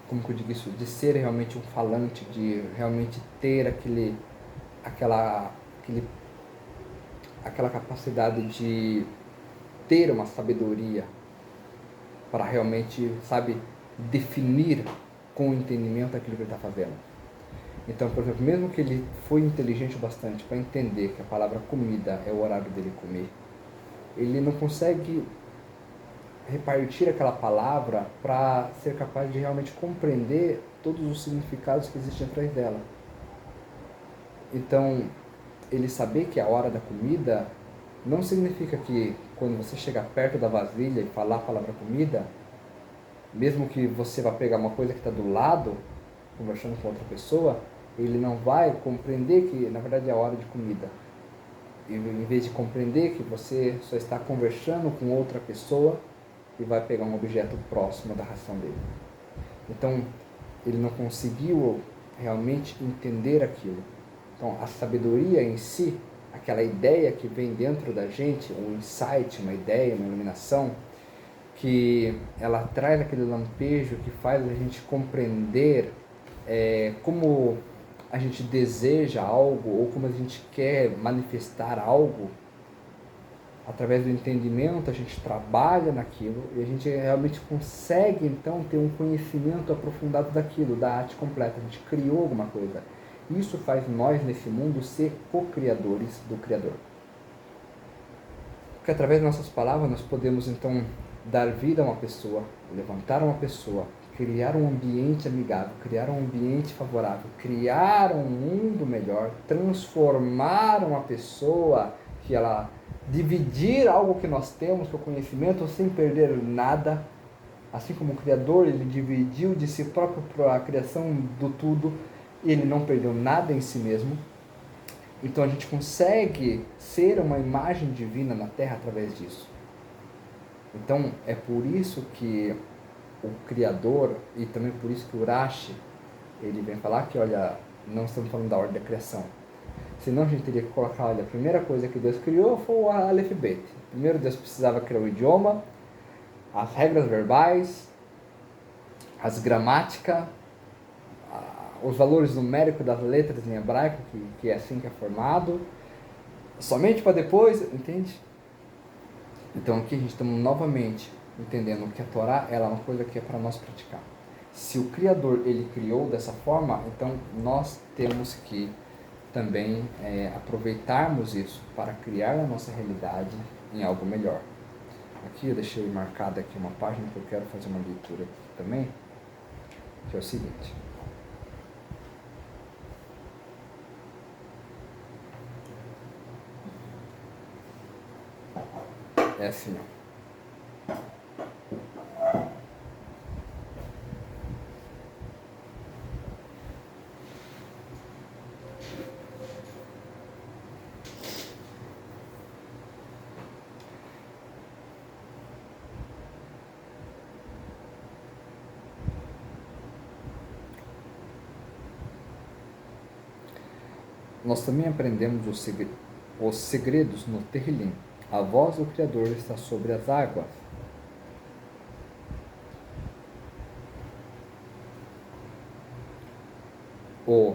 como que eu digo isso, de ser realmente um falante, de realmente ter aquela capacidade de ter uma sabedoria para realmente, sabe, definir com entendimento aquilo que ele está fazendo. Então, por exemplo, mesmo que ele foi inteligente o bastante para entender que a palavra comida é o horário dele comer, ele não consegue repartir aquela palavra para ser capaz de realmente compreender todos os significados que existem atrás dela. Então, ele saber que é a hora da comida não significa que quando você chegar perto da vasilha e falar a palavra comida, mesmo que você vá pegar uma coisa que está do lado, conversando com outra pessoa, ele não vai compreender que na verdade é a hora de comida. E em vez de compreender que você só está conversando com outra pessoa e vai pegar um objeto próximo da ração dele. Então, ele não conseguiu realmente entender aquilo. Então, a sabedoria em si, aquela ideia que vem dentro da gente, um insight, uma ideia, uma iluminação, que ela traz aquele lampejo que faz a gente compreender como a gente deseja algo ou como a gente quer manifestar algo. Através do entendimento, a gente trabalha naquilo e a gente realmente consegue, então, ter um conhecimento aprofundado daquilo, da arte completa. A gente criou alguma coisa. Isso faz nós, nesse mundo, ser co-criadores do Criador. Porque através de nossas palavras, nós podemos, então, dar vida a uma pessoa, levantar uma pessoa, criar um ambiente amigável, criar um ambiente favorável, criar um mundo melhor, transformar uma pessoa que ela... dividir algo que nós temos, que é o conhecimento, sem perder nada. Assim como o Criador, ele dividiu de si próprio para a criação do tudo, e ele não perdeu nada em si mesmo. Então a gente consegue ser uma imagem divina na Terra através disso. Então é por isso que o Criador, e também por isso que o Urashi, ele vem falar que, olha, não estamos falando da ordem da criação. Senão a gente teria que colocar, olha, a primeira coisa que Deus criou foi o Aleph Bet. Primeiro Deus precisava criar o idioma, as regras verbais, as gramáticas, os valores numéricos das letras em hebraico, que é assim que é formado, somente para depois, entende? Então aqui a gente está novamente entendendo que a Torá ela é uma coisa que é para nós praticar. Se o Criador ele criou dessa forma, então nós temos que também aproveitarmos isso para criar a nossa realidade em algo melhor. Aqui eu deixei marcada aqui uma página que eu quero fazer uma leitura aqui também, que é o seguinte. é assim, ó. Nós também aprendemos os segredos no Terrilim. A voz do Criador está sobre as águas. O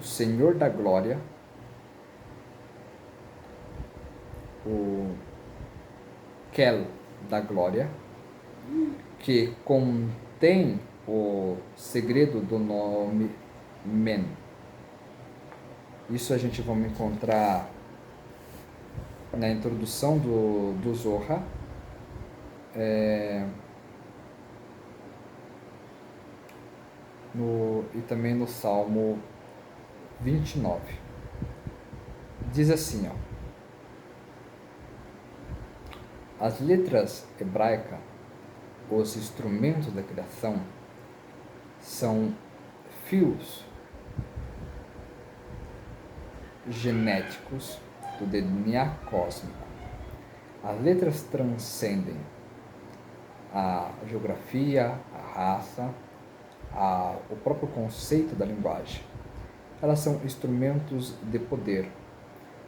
Senhor da Glória, o Kel da Glória, que contém o segredo do nome Men. Isso a gente vai encontrar na introdução do Zohar, e também no Salmo 29. Diz assim, ó: as letras hebraicas, os instrumentos da criação, são fios genéticos do DNA cósmico. As letras transcendem a geografia, a raça, o próprio conceito da linguagem. Elas são instrumentos de poder.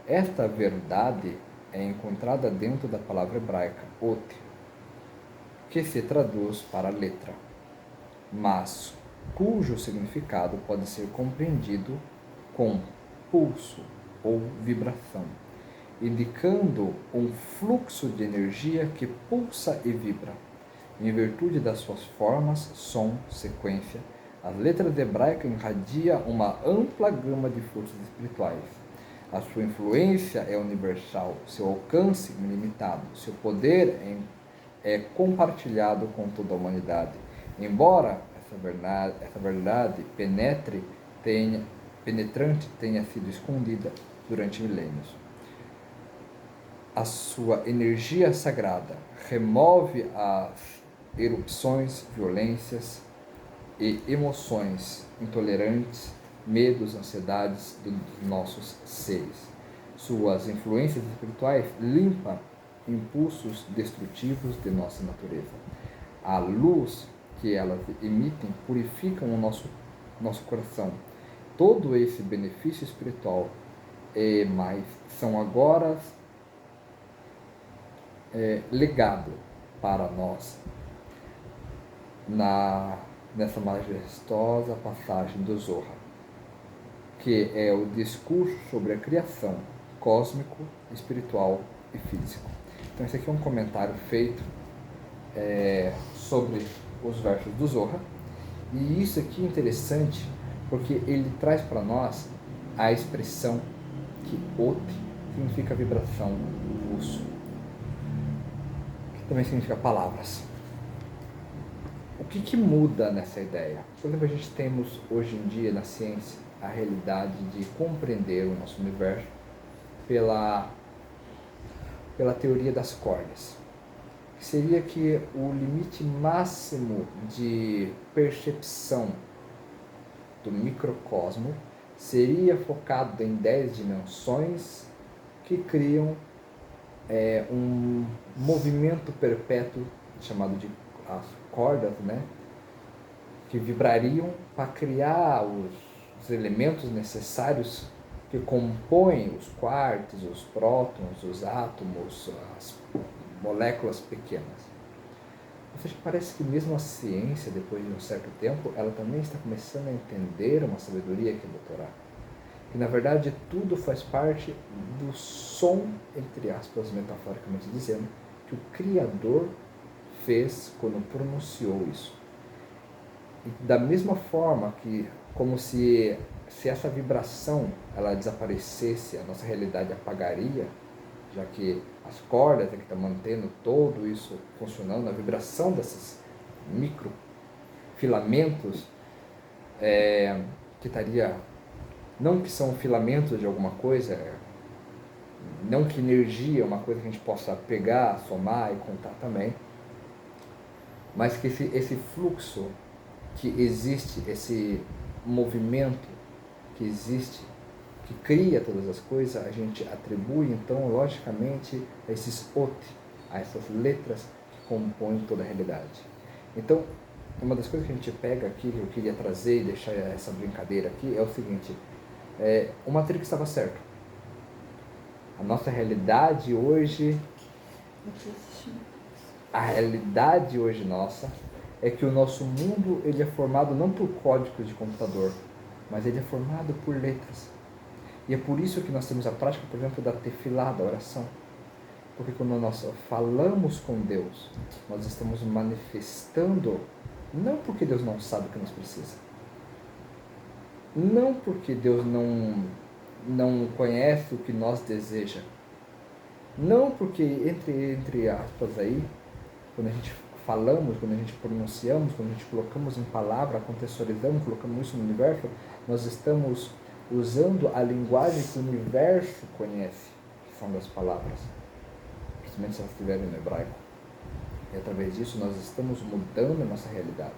Esta verdade é encontrada dentro da palavra hebraica ot, que se traduz para letra, mas cujo significado pode ser compreendido com pulso ou vibração, indicando um fluxo de energia que pulsa e vibra. Em virtude das suas formas, som, sequência, as letras hebraicas irradiam uma ampla gama de forças espirituais. A sua influência é universal, seu alcance ilimitado, seu poder é compartilhado com toda a humanidade. Embora essa verdade penetrante tenha sido escondida durante milênios. A sua energia sagrada remove as erupções, violências e emoções intolerantes, medos, ansiedades dos nossos seres. Suas influências espirituais limpam impulsos destrutivos de nossa natureza. A luz que elas emitem purifica o nosso coração. Todo esse benefício espiritual e mais são agora legado para nós nessa majestosa passagem do Zohar, que é o discurso sobre a criação cósmico, espiritual e físico. Então esse aqui é um comentário feito sobre os versos do Zohar, e isso aqui é interessante porque ele traz para nós a expressão que ot significa vibração, pulso, que também significa palavras. O que muda nessa ideia? Por exemplo, a gente temos hoje em dia na ciência a realidade de compreender o nosso universo pela teoria das cordas. Seria que o limite máximo de percepção do microcosmo seria focado em 10 dimensões que criam um movimento perpétuo chamado de as cordas, né, que vibrariam para criar os elementos necessários que compõem os quarks, os prótons, os átomos, as moléculas pequenas. Ou seja, parece que mesmo a ciência, depois de um certo tempo, ela também está começando a entender uma sabedoria que é doutorar. Que na verdade tudo faz parte do som, entre aspas, metaforicamente dizendo, que o Criador fez quando pronunciou isso. E da mesma forma que, como se essa vibração ela desaparecesse, a nossa realidade apagaria, já que as cordas que estão mantendo todo isso funcionando, a vibração desses microfilamentos, que estaria, não que são filamentos de alguma coisa, Não que energia é uma coisa que a gente possa pegar, somar e contar também, mas que esse fluxo que existe, esse movimento que existe, que cria todas as coisas, a gente atribui então logicamente a esses ot, a essas letras que compõem toda a realidade. Então, uma das coisas que a gente pega aqui, que eu queria trazer e deixar essa brincadeira aqui, é o seguinte: o Matrix estava certo. A nossa realidade hoje, a realidade hoje nossa, é que o nosso mundo ele é formado não por códigos de computador, mas ele é formado por letras. E é por isso que nós temos a prática, por exemplo, da tefilá, da oração. Porque quando nós falamos com Deus, nós estamos manifestando, não porque Deus não sabe o que nós precisamos, não porque Deus não conhece o que nós desejamos, não porque, entre aspas aí, quando a gente falamos, quando a gente pronunciamos, quando a gente colocamos em palavra, contextualizamos, colocamos isso no universo, nós estamos usando a linguagem que o universo conhece, que são das palavras, principalmente se elas estiverem no hebraico. E através disso nós estamos mudando a nossa realidade.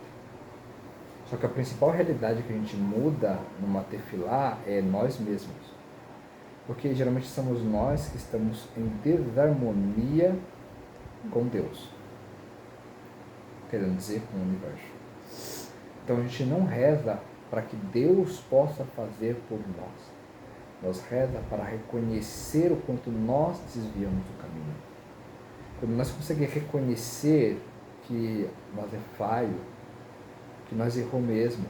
Só que a principal realidade que a gente muda numa tefilá é nós mesmos. Porque geralmente somos nós que estamos em desarmonia com Deus. Querendo dizer, com o universo. Então a gente não reza para que Deus possa fazer por nós. Nós reza para reconhecer o quanto nós desviamos do caminho. Quando nós conseguimos reconhecer que nós é falho, que nós erramos mesmo,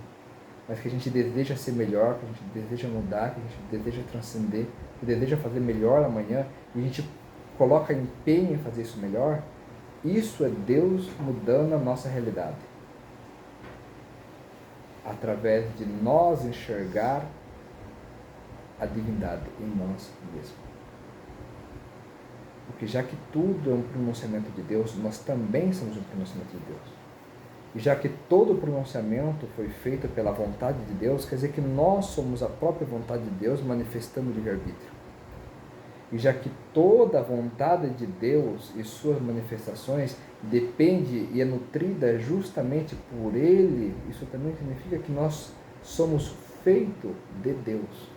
mas que a gente deseja ser melhor, que a gente deseja mudar, que a gente deseja transcender, que deseja fazer melhor amanhã, e a gente coloca empenho em fazer isso melhor, isso é Deus mudando a nossa realidade. Através de nós enxergar a divindade em nós mesmos. Porque já que tudo é um pronunciamento de Deus, nós também somos um pronunciamento de Deus. E já que todo pronunciamento foi feito pela vontade de Deus, quer dizer que nós somos a própria vontade de Deus manifestando o livre-arbítrio. E já que toda a vontade de Deus e suas manifestações depende e é nutrida justamente por Ele, isso também significa que nós somos feitos de Deus.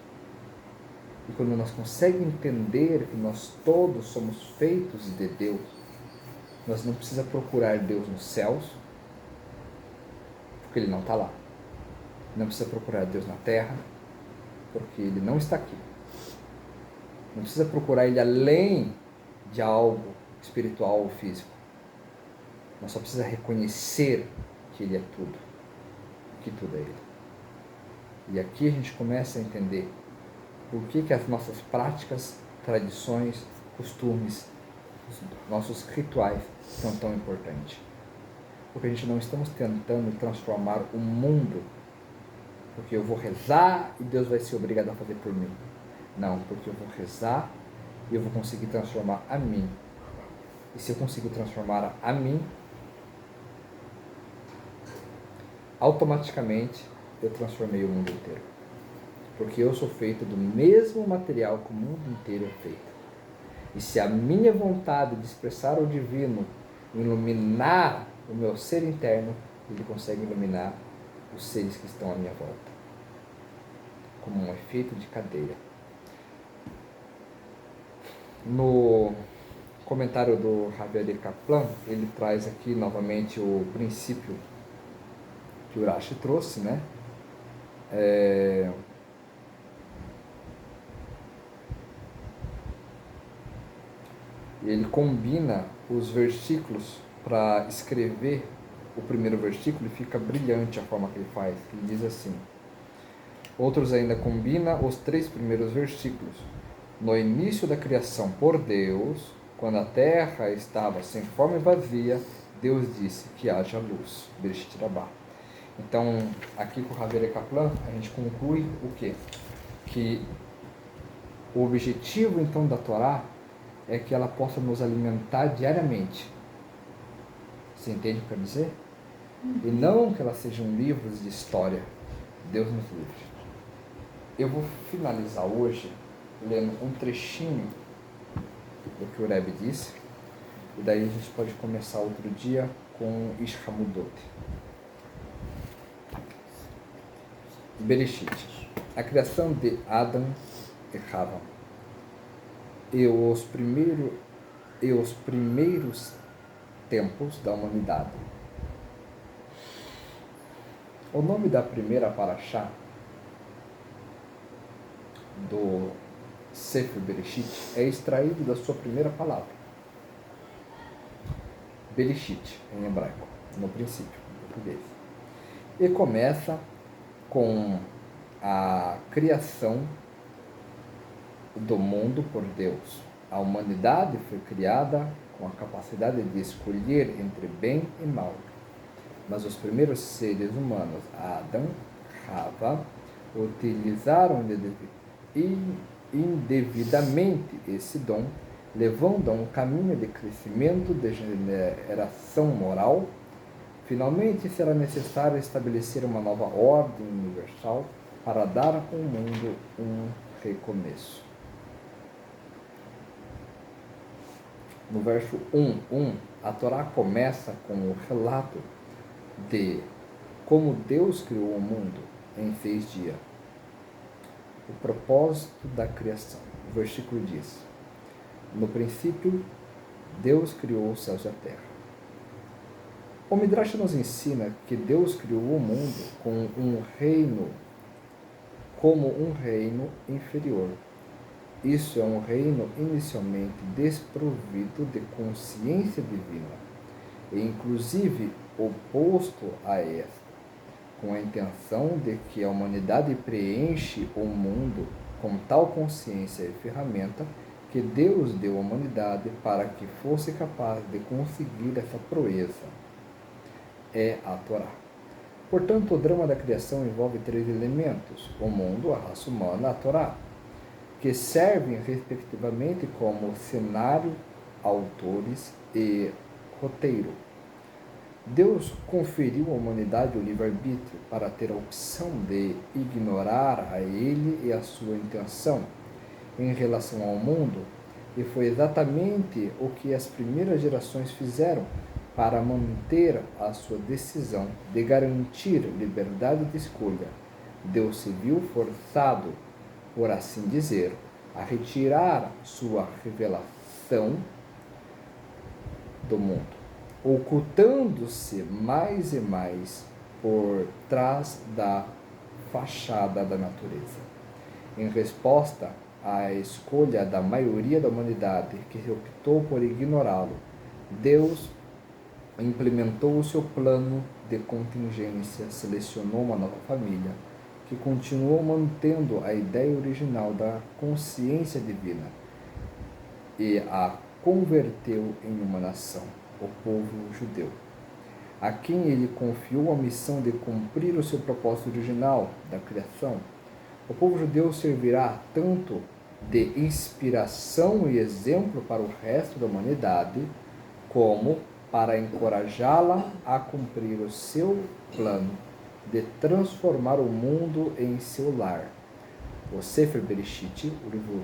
E quando nós conseguimos entender que nós todos somos feitos de Deus, nós não precisamos procurar Deus nos céus, porque Ele não está lá. Não precisa procurar Deus na terra, porque Ele não está aqui. Não precisa procurar Ele além de algo espiritual ou físico. Nós só precisa reconhecer que Ele é tudo, que tudo é Ele. E aqui a gente começa a entender por que as nossas práticas, tradições, costumes, os nossos rituais são tão importantes. Porque a gente não estamos tentando transformar o mundo, porque eu vou rezar e Deus vai ser obrigado a fazer por mim. Não, porque eu vou rezar e eu vou conseguir transformar a mim. E se eu conseguir transformar a mim, automaticamente eu transformei o mundo inteiro. Porque eu sou feito do mesmo material que o mundo inteiro é feito. E se a minha vontade de expressar o divino iluminar o meu ser interno, ele consegue iluminar os seres que estão à minha volta. Como um efeito de cadeia. No comentário do Javier de Kaplan, ele traz aqui novamente o princípio que o Urashi trouxe, né? Ele combina os versículos para escrever o primeiro versículo e fica brilhante a forma que ele faz. Ele diz assim: outros ainda combinam os 3 primeiros versículos. No início da criação por Deus, quando a terra estava sem forma e vazia, Deus disse que haja luz. Bereshit Rabá. Então, aqui com o Javier Kaplan, a gente conclui o quê? Que o objetivo então da Torá é que ela possa nos alimentar diariamente. Você entende o que eu quero dizer? E não que elas sejam livros de história. Deus nos livre. Eu vou finalizar hoje lendo um trechinho do que o Rebbe disse, e daí a gente pode começar outro dia com Ishhamudot. Bereshit, a criação de Adão e Chava, e os primeiros tempos da humanidade. O nome da primeira paraxá do Sefer Bereshit é extraído da sua primeira palavra, Bereshit, em hebraico, no princípio, em português. E começa com a criação do mundo por Deus. A humanidade foi criada com a capacidade de escolher entre bem e mal. Mas os primeiros seres humanos, Adão, Chava, utilizaram indevidamente esse dom, levando a um caminho de crescimento, de degeneração moral. Finalmente será necessário estabelecer uma nova ordem universal para dar ao mundo um recomeço. No verso 1:1, a Torá começa com o relato de como Deus criou o mundo em 6 dias. O propósito da criação. O versículo diz: no princípio, Deus criou os céus e a terra. O Midrash nos ensina que Deus criou o mundo como um reino inferior. Isso é um reino inicialmente desprovido de consciência divina, e inclusive oposto a esta, com a intenção de que a humanidade preenche o mundo com tal consciência e ferramenta que Deus deu à humanidade para que fosse capaz de conseguir essa proeza. É a Torá. Portanto, o drama da criação envolve 3 elementos: o mundo, a raça humana, a Torá, que servem respectivamente como cenário, autores e roteiro. Deus conferiu à humanidade o livre-arbítrio para ter a opção de ignorar a ele e a sua intenção em relação ao mundo, e foi exatamente o que as primeiras gerações fizeram para manter a sua decisão de garantir liberdade de escolha. Deus se viu forçado, por assim dizer, a retirar sua revelação do mundo, ocultando-se mais e mais por trás da fachada da natureza. Em resposta à escolha da maioria da humanidade, que optou por ignorá-lo, Deus implementou o seu plano de contingência, selecionou uma nova família, que continuou mantendo a ideia original da consciência divina e a converteu em uma nação, o povo judeu, a quem ele confiou a missão de cumprir o seu propósito original da criação. O povo judeu servirá tanto de inspiração e exemplo para o resto da humanidade, como para encorajá-la a cumprir o seu plano de transformar o mundo em seu lar. O Sefer Bereshit, o livro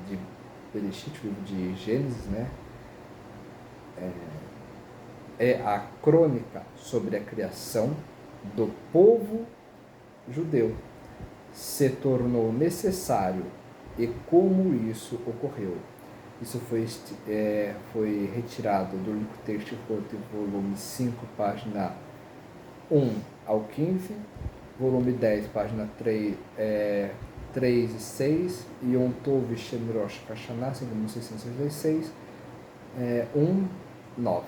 de Bereshit, o livro de Gênesis, é a crônica sobre a criação do povo judeu. Se tornou necessário e como isso ocorreu. Isso foi retirado do Likkutei Shihot, volume 5, página 1 ao 15, volume 10, página 3 e 6, e Yom Tov Shem Rosh Hashanah, 5.666, 1:9.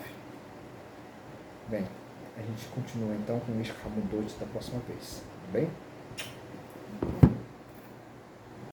Bem, a gente continua então com o Ishhamudot da próxima vez, tá bem?